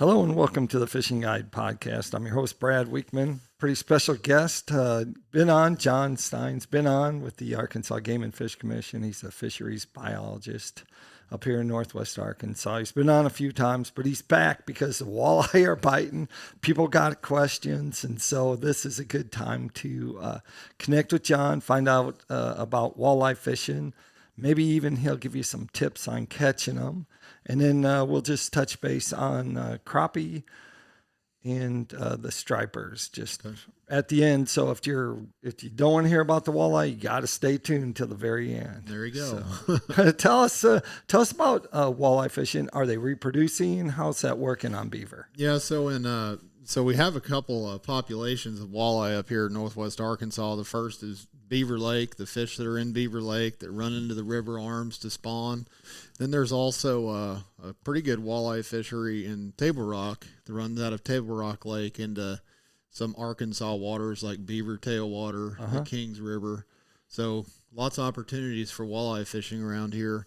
Hello and welcome to the Fishing Guide Podcast. I'm your host, Brad Wiegmann. Pretty special guest, Jon Stein's been on with the Arkansas Game and Fish Commission. He's a fisheries biologist up here in Northwest Arkansas. He's been on a few times, but he's back because the walleye are biting. People got questions, and so this is a good time to connect with Jon, find out about walleye fishing. Maybe even he'll give you some tips on catching them. And then we'll just touch base on crappie and the stripers just at the end. So if you don't want to hear about the walleye, you got to stay tuned till the very end. There you go. So, tell us about walleye fishing. Are they reproducing? How's that working on beaver? Yeah, so we have a couple of populations of walleye up here in Northwest Arkansas. The first is Beaver Lake, the fish that are in Beaver Lake that run into the river arms to spawn. Then there's also a pretty good walleye fishery in Table Rock that runs out of Table Rock Lake into some Arkansas waters like Beaver Tailwater, the Kings River. So lots of opportunities for walleye fishing around here.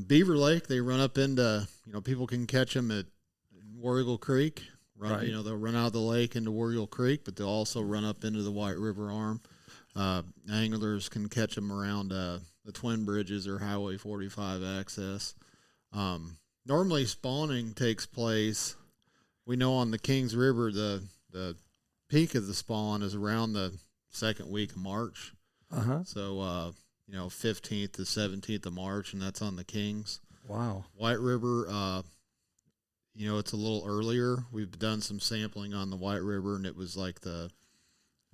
Beaver Lake, they run up into, people can catch them at War Eagle Creek. Right. They'll run out of the lake into War Eagle Creek, but they'll also run up into the White River Arm. Anglers can catch them around the Twin Bridges or Highway 45 access. Normally spawning takes place, we know on the Kings River, the peak of the spawn is around the second week of March. So, 15th to 17th of March, and that's on the Kings. Wow. White River, it's a little earlier. We've done some sampling on the White River, and it was like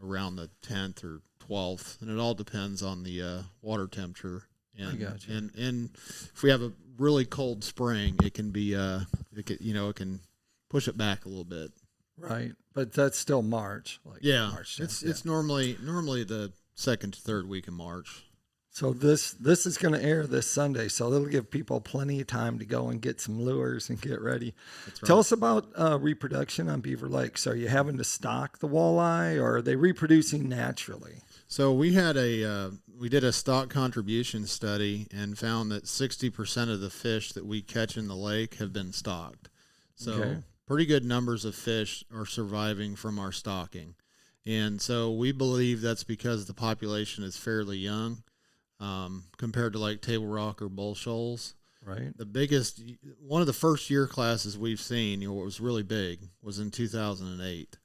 around the 10th or 12th, and it all depends on the water temperature. And, I gotcha. And if we have a really cold spring, it can be it can push it back a little bit. Right, but that's still March. March 10th, it's normally the second to third week of March. So this is going to air this Sunday, so it'll give people plenty of time to go and get some lures and get ready. That's right. Tell us about reproduction on Beaver Lake. So are you having to stock the walleye, or are they reproducing naturally? So we did a stock contribution study and found that 60% of the fish that we catch in the lake have been stocked. So pretty good numbers of fish are surviving from our stocking. And so we believe that's because the population is fairly young. Compared to like Table Rock or Bull Shoals. Right. One of the first year classes we've seen, what was really big was in 2008.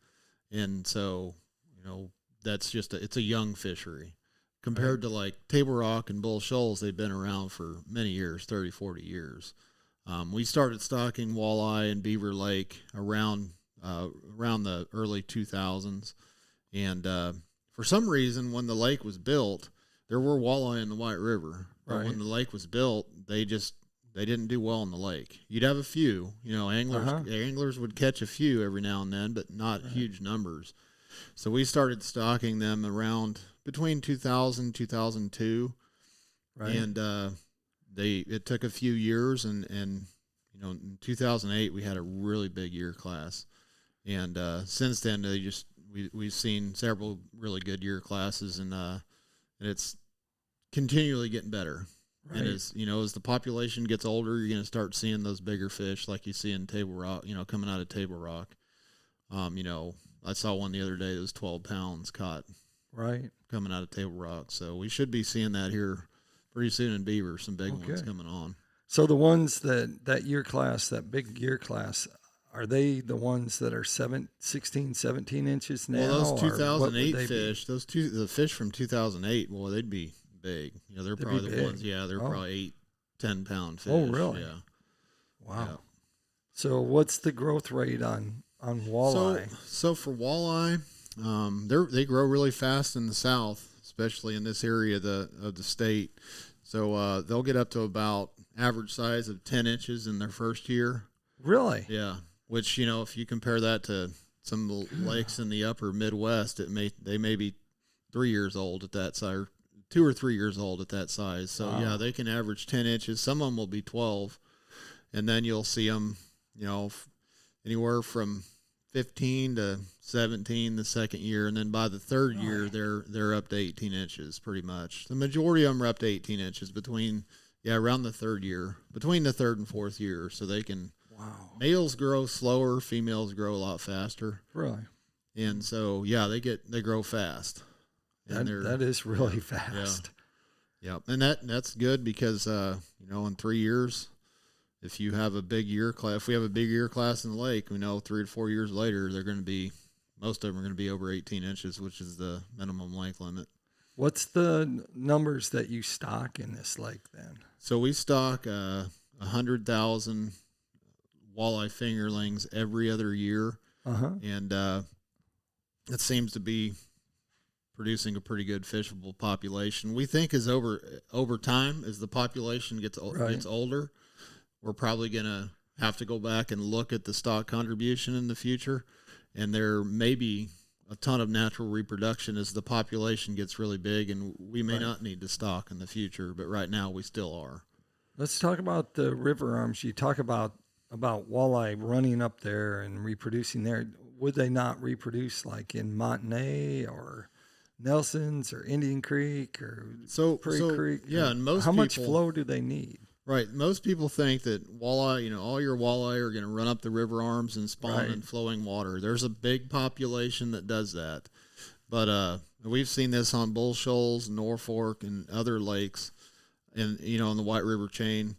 And so, it's a young fishery compared to like Table Rock and Bull Shoals. They've been around for many years, 30, 40 years. We started stocking walleye in Beaver Lake around the early 2000s. And, for some reason, when the lake was built, there were walleye in the White River, but when the lake was built, they didn't do well in the lake. You'd have a few, anglers would catch a few every now and then, but not huge numbers. So we started stocking them around between 2000 2002, and it took a few years, and in 2008 we had a really big year class, and since then we've seen several really good year classes, and it's continually getting better. Right. And as the population gets older, you're going to start seeing those bigger fish like you see in Table Rock, coming out of Table Rock. I saw one the other day that was 12 pounds caught coming out of Table Rock. So we should be seeing that here pretty soon in Beaver, some big ones coming on. So the ones that year class, that big year class, are they the ones that are 16, 17 inches now? Well, those 2008 fish, the fish from 2008, well, they'd be big. They're probably the ones, they're probably 8-10 pound fish. Oh, really? Yeah. Wow. Yeah. So what's the growth rate on walleye? So for walleye, they grow really fast in the south, especially in this area of the state. So they'll get up to about average size of 10 inches in their first year. Really? Yeah. Which, if you compare that to some lakes in the upper Midwest, they may be 3 years old at that size, or 2 or 3 years old at that size. So, they can average 10 inches. Some of them will be 12. And then you'll see them, anywhere from 15 to 17 the second year. And then by the third year, they're up to 18 inches pretty much. The majority of them are up to 18 inches around the third year, between the third and fourth year. So they can Wow. Males grow slower, females grow a lot faster. Really? And so, yeah, they grow fast. And That is really fast. Yeah. And that's good because, in 3 years, if you have a big year class, if we have a big year class in the lake, we know 3 to 4 years later, most of them are going to be over 18 inches, which is the minimum length limit. What's the numbers that you stock in this lake then? So we stock 100,000 walleye fingerlings every other year. And it seems to be producing a pretty good fishable population. We think as over time, as the population gets older, we're probably going to have to go back and look at the stock contribution in the future. And there may be a ton of natural reproduction as the population gets really big, and we may not need to stock in the future, but right now we still are. Let's talk about the river arms. You talk about walleye running up there and reproducing there. Would they not reproduce like in Montanay or Nelson's or Indian Creek or Prairie Creek? Yeah, and how much flow do they need? Right. Most people think that walleye, all your walleye are going to run up the river arms and spawn in flowing water. There's a big population that does that. But we've seen this on Bull Shoals, Norfolk, and other lakes, and in the White River chain.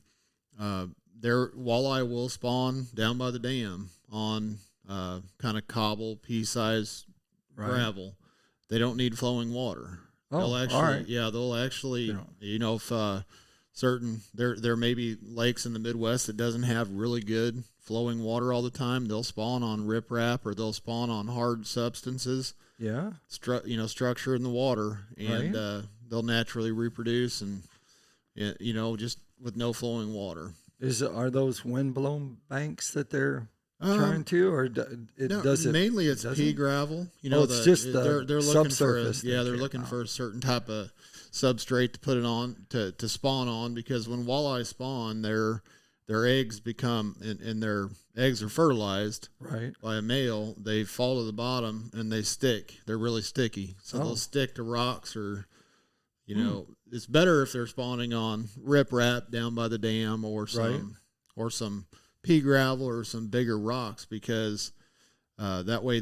Their walleye will spawn down by the dam on kind of cobble, pea-sized gravel. They don't need flowing water. Oh, they'll actually, if there may be lakes in the Midwest that doesn't have really good flowing water all the time, they'll spawn on riprap or they'll spawn on hard substances. Yeah. Structure in the water, and they'll naturally reproduce, and just with no flowing water. Are those windblown banks that they're trying to, or mainly it's pea gravel. It's just they're looking subsurface. they're looking for a certain type of substrate to put it on to spawn on, because when walleye spawn, their eggs become and their eggs are fertilized by a male. They fall to the bottom and they stick. They're really sticky, so they'll stick to rocks or. It's better if they're spawning on riprap down by the dam or some pea gravel or some bigger rocks, because that way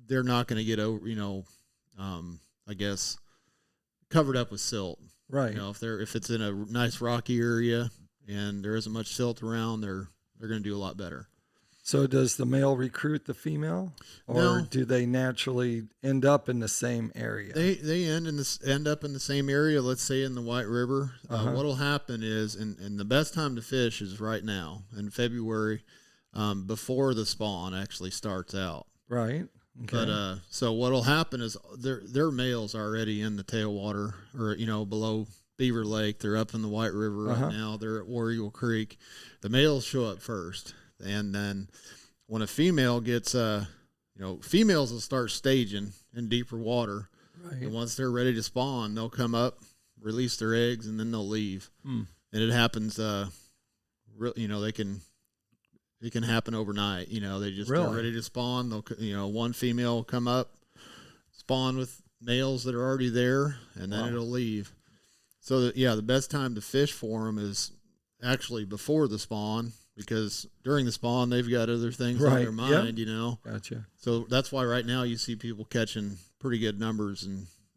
they're not going to get over, I guess, covered up with silt. Right. If it's in a nice rocky area and there isn't much silt around, they're going to do a lot better. So does the male recruit the female, or do they naturally end up in the same area? They end up in the same area. Let's say in the White River. What'll happen is, and the best time to fish is right now in February, before the spawn actually starts out. Right. Okay. But so what'll happen is their males already in the tailwater or below Beaver Lake. They're up in the White River right now. They're at War Eagle Creek. The males show up first. And then when a female gets, females will start staging in deeper water. Right. And once they're ready to spawn, they'll come up, release their eggs, and then they'll leave. And it happens, it can happen overnight. They just are ready to spawn. They'll, one female will come up, spawn with males that are already there, and then it'll leave. So the best time to fish for them is actually before the spawn, because during the spawn they've got other things on their mind. Gotcha. So that's why right now you see people catching pretty good numbers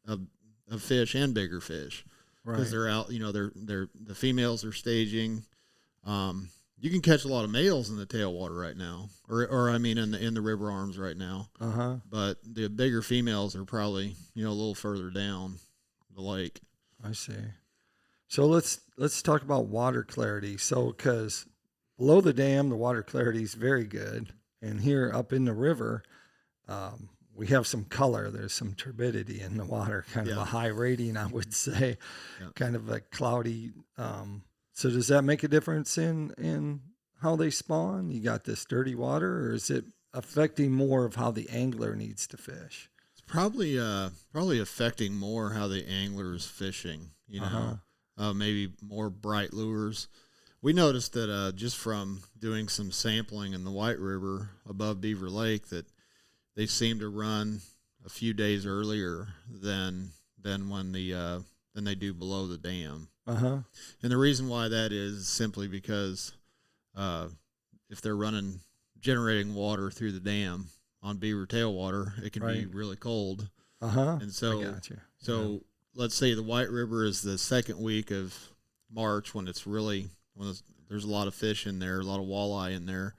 of fish and bigger fish, because they're out. The females are staging. You can catch a lot of males in the tailwater right now, or I mean in the river arms right now. But the bigger females are probably a little further down the lake. I see. So let's talk about water clarity. So because below the dam, the water clarity is very good. And here up in the river, we have some color. There's some turbidity in the water, kind of a high rating, I would say, kind of a cloudy. So does that make a difference in how they spawn? You got this dirty water, or is it affecting more of how the angler needs to fish? It's probably affecting more how the angler is fishing, maybe more bright lures. We noticed that just from doing some sampling in the White River above Beaver Lake, that they seem to run a few days earlier than when than they do below the dam. And the reason why that is simply because if they're generating water through the dam on beaver tailwater, it can be really cold. And so, I got you. So let's say the White River is the second week of March when there's a lot of fish in there, a lot of walleye in there.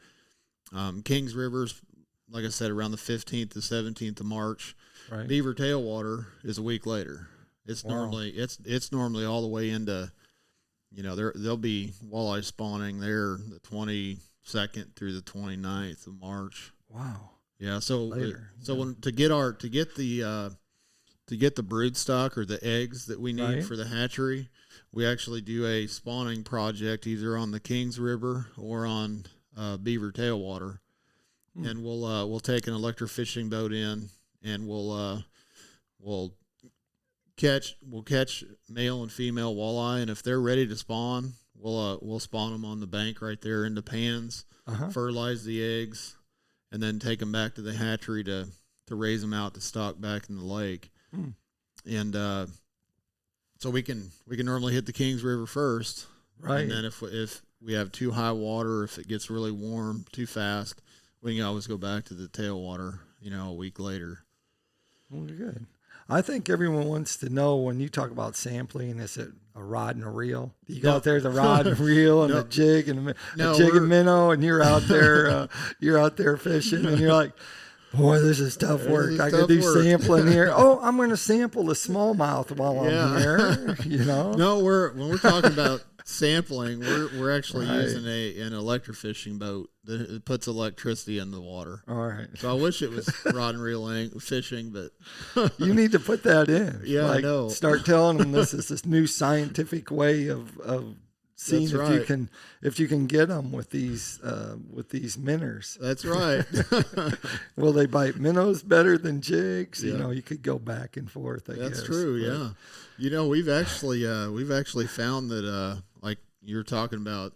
Kings River's, like I said, around the 15th to 17th of March. Right. Beaver tailwater is a week later. It's normally all the way into, there'll be walleye spawning there the 22nd through the 29th of March. Wow. Yeah. So Later. to get the brood stock or the eggs that we need for the hatchery, we actually do a spawning project either on the Kings River or on Beaver tailwater, and we'll take an electrofishing boat in, and we'll catch male and female walleye, and if they're ready to spawn, we'll spawn them on the bank right there into pans, fertilize the eggs, and then take them back to the hatchery to raise them out to stock back in the lake. And so we can normally hit the Kings River first, right? And then if we have too high water, if it gets really warm too fast, we can always go back to the tailwater, a week later. Well, good. I think everyone wants to know, when you talk about sampling, is it a rod and a reel? You go out there, the rod and reel and a jig and a jig and minnow, and you're out there fishing, and you're like, boy, this is tough work. I could do sampling here. Oh, I'm going to sample the smallmouth while I'm here. No, when we're talking about sampling, we're actually using an electrofishing boat that puts electricity in the water. All right. So I wish it was rod and reel fishing, but you need to put that in. Yeah, I know. Start telling them this is this new scientific way of seeing if you can get them with these minnows. That's right. Will they bite minnows better than jigs? Yeah. You could go back and forth. I guess. That's true. Yeah. We've actually found that like you're talking about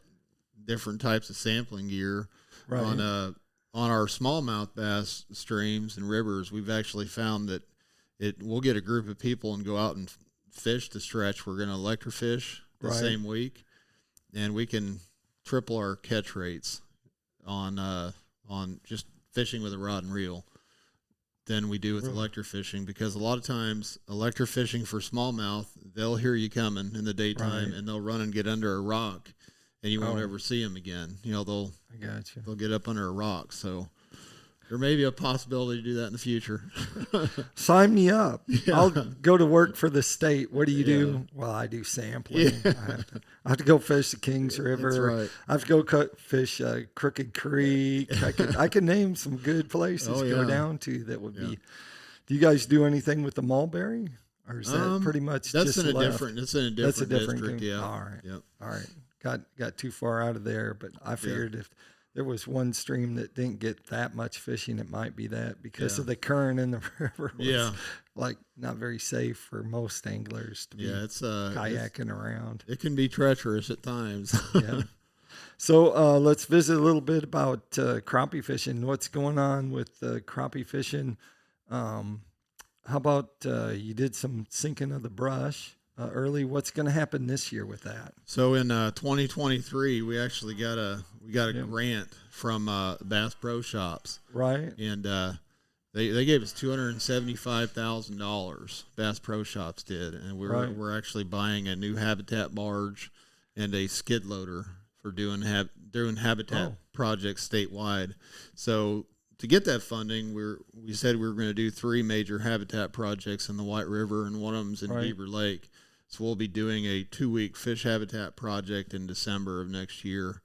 different types of sampling gear on our smallmouth bass streams and rivers. We've actually found that we'll get a group of people and go out and fish the stretch. We're going to electrofish the same week. And we can triple our catch rates on just fishing with a rod and reel than we do with electrofishing, because a lot of times electrofishing for smallmouth, they'll hear you coming in the daytime and they'll run and get under a rock, and you won't ever see them again. They'll get up under a rock. So there may be a possibility to do that in the future. Sign me up. Yeah. I'll go to work for the state. What do you do? Well, I do sampling. Yeah. I have to go fish the Kings River. That's right. I have to go fish Crooked Creek. I can name some good places to go down to that would be. Do you guys do anything with the mulberry? Or is that pretty much that's just in a left? Different district, thing. Yeah. All right. Yep. All right. Got too far out of there, but I figured if there was one stream that didn't get that much fishing, it might be that, because of the current in the river was like not very safe for most anglers to be kayaking around. It can be treacherous at times. Yeah. So let's visit a little bit about crappie fishing. What's going on with crappie fishing? How about you did some sinking of the brush early. What's going to happen this year with that? So in 2023, we actually got a grant from Bass Pro Shops, right? And they gave us $275,000. Bass Pro Shops did, and we're actually buying a new habitat barge and a skid loader for doing habitat projects statewide. So to get that funding, we said we were going to do 3 major habitat projects in the White River, and one of them's in Beaver Lake. So we'll be doing a 2-week fish habitat project in December of next year,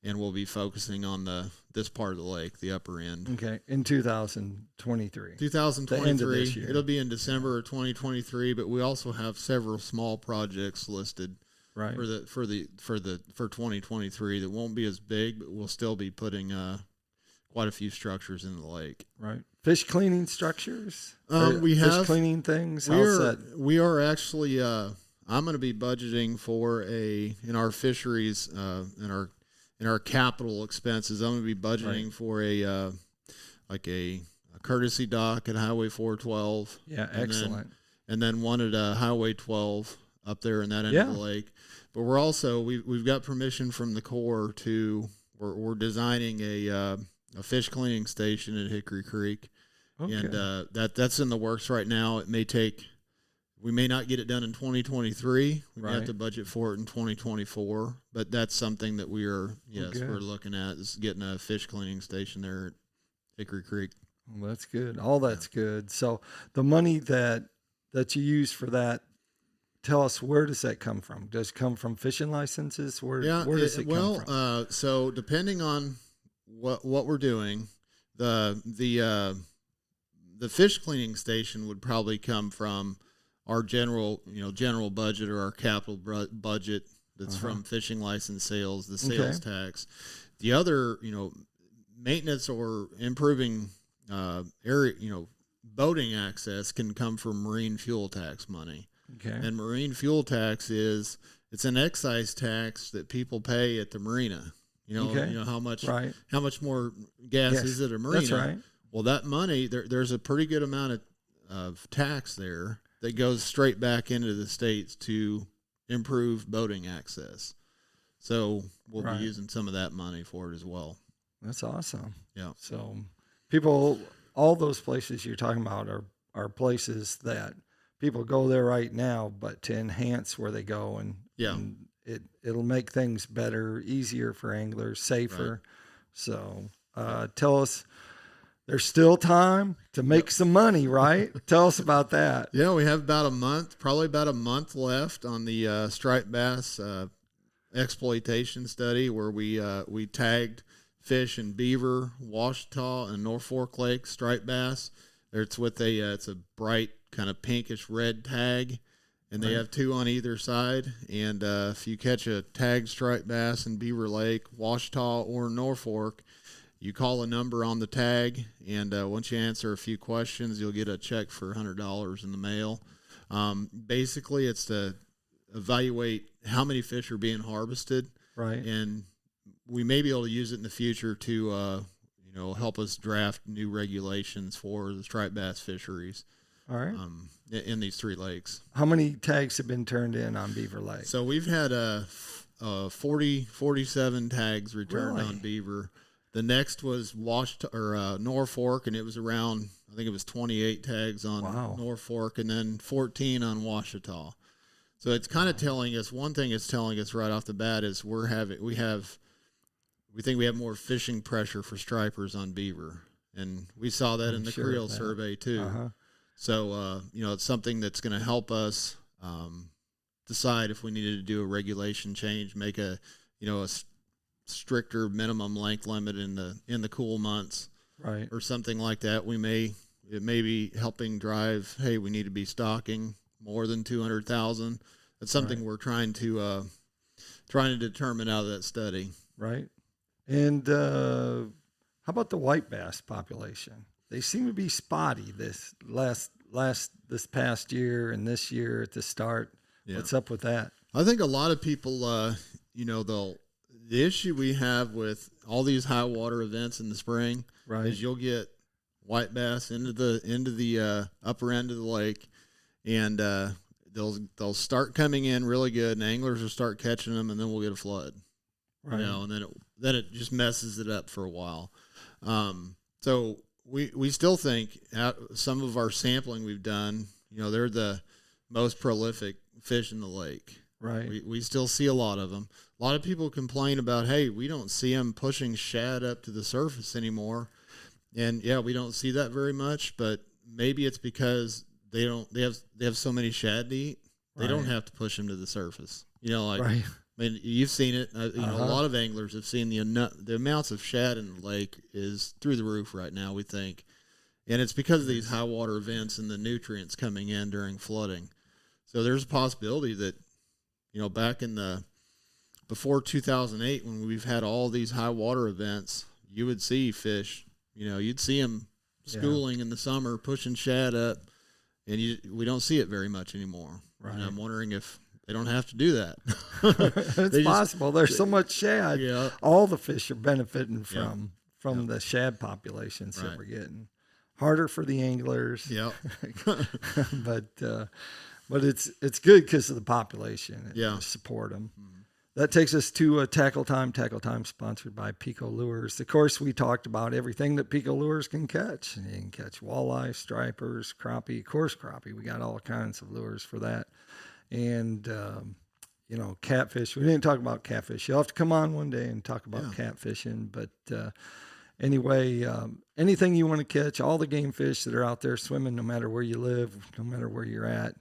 and we'll be focusing on this part of the lake, the upper end. Okay, in 2023. 2023. The end of this year. It'll be in December of 2023, but we also have several small projects listed for 2023 that won't be as big, but we'll still be putting quite a few structures in the lake. Right. Fish cleaning structures? We have fish cleaning things? We are actually I'm going to be budgeting for in our fisheries in our capital expenses. I'm going to be budgeting for a courtesy dock at Highway 412. Yeah, excellent. And then one at Highway 12 up there in that end of the lake. But we've got permission from the Corps we're we're designing a fish cleaning station at Hickory Creek, Okay. and that's in the works right now. We may not get it done in 2023. We may have Right. to budget for it in 2024, but that's something that we're looking at, is getting a fish cleaning station there at Hickory Creek. Well, that's good. All that's good. So the money that you use for that, tell us, where does that come from? Does it come from fishing licenses? Where does it come from? So depending on what we're doing, the fish cleaning station would probably come from our general budget, or our capital budget that's from fishing license sales, the sales tax. The other, maintenance or improving area, boating access can come from marine fuel tax money. Okay. And marine fuel tax it's an excise tax that people pay at the marina. How much more gas is at a marina? That's right. Well, that money, there's a pretty good amount of tax there that goes straight back into the states to improve boating access. So we'll be using some of that money for it as well. That's awesome. Yeah. So people, all those places you're talking about are places that people go there right now, but to enhance where they go, and it'll make things better, easier for anglers, safer. Right. So tell us, there's still time to make some money, right? Tell us about that. Yeah, we have probably about a month left on the striped bass exploitation study, where we tagged fish in Beaver, Washita, and Norfolk Lake striped bass. It's with it's a bright kind of pinkish red tag, and they have two on either side. And if you catch a tagged striped bass in Beaver Lake, Washita, or Norfolk, you call a number on the tag, and once you answer a few questions, you'll get a check for $100 in the mail. Basically, it's to evaluate how many fish are being harvested, right? And we may be able to use it in the future to help us draft new regulations for the striped bass fisheries. All right. In these three lakes. How many tags have been turned in on Beaver Lake? So we've had 47 tags returned on Beaver. The next was Norfolk, and it was around, I think it was 28 tags on Norfolk, and then 14 on Washita. So it's kind of telling us, one thing it's telling us right off the bat is we think we have more fishing pressure for stripers on Beaver, and we saw that in the Creel survey too. Uh-huh. So it's something that's going to help us decide if we needed to do a regulation change, make a stricter minimum length limit in the cool months, right, or something like that. It may be helping drive, hey, we need to be stocking more than 200,000. That's something we're trying to determine out of that study. Right. And how about the white bass population? They seem to be spotty this past year and this year at the start. Yeah. What's up with that? I think a lot of people, the issue we have with all these high water events in the spring is you'll get white bass into the upper end of the lake, and they'll start coming in really good, and anglers will start catching them, and then we'll get a flood. Right. And then it just messes it up for a while. So we still think some of our sampling we've done, they're the most prolific fish in the lake. Right. We still see a lot of them. A lot of people complain about, hey, we don't see them pushing shad up to the surface anymore. And we don't see that very much, but maybe it's because they have so many shad to eat. They don't have to push them to the surface. I mean, you've seen it. A lot of anglers have seen the amounts of shad in the lake is through the roof right now, we think. And it's because of these high water events and the nutrients coming in during flooding. So there's a possibility that, back before 2008, when we've had all these high water events, you would see fish, you'd see them schooling in the summer, pushing shad up, and we don't see it very much anymore. Right. And I'm wondering if they don't have to do that. It's possible. There's so much shad. Yeah. All the fish are benefiting from the shad populations that we're getting. Harder for the anglers. Yeah. But it's good because of the population. Support them. Mm-hmm. that takes us to Tackle Time. Tackle Time sponsored by PICO Lures. Of course, we talked about everything that PICO Lures can catch. You can catch walleye, stripers, crappie, coarse crappie. We got all kinds of lures for that. And, catfish. We didn't talk about catfish. You'll have to come on one day and talk about catfishing. But anyway, anything you want to catch, all the game fish that are out there swimming, no matter where you live, no matter where you're at,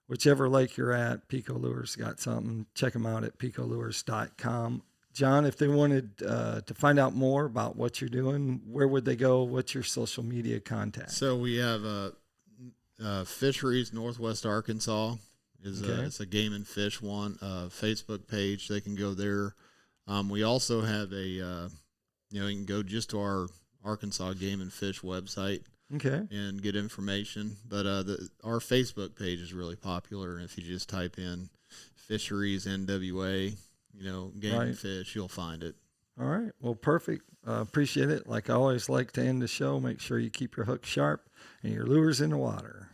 whichever lake you're at, PICO Lures got something. Check them out at picolures.com. John, if they wanted to find out more about what you're doing, where would they go? What's your social media contact? So we have Fisheries Northwest Arkansas. It's a game and fish one Facebook page. They can go there. We also have you can go just to our Arkansas Game and Fish website. Okay. And get information. But our Facebook page is really popular. And if you just type in Fisheries NWA, game and fish, you'll find it. All right. Well, perfect. Appreciate it. Like I always like to end the show, make sure you keep your hook sharp and your lures in the water.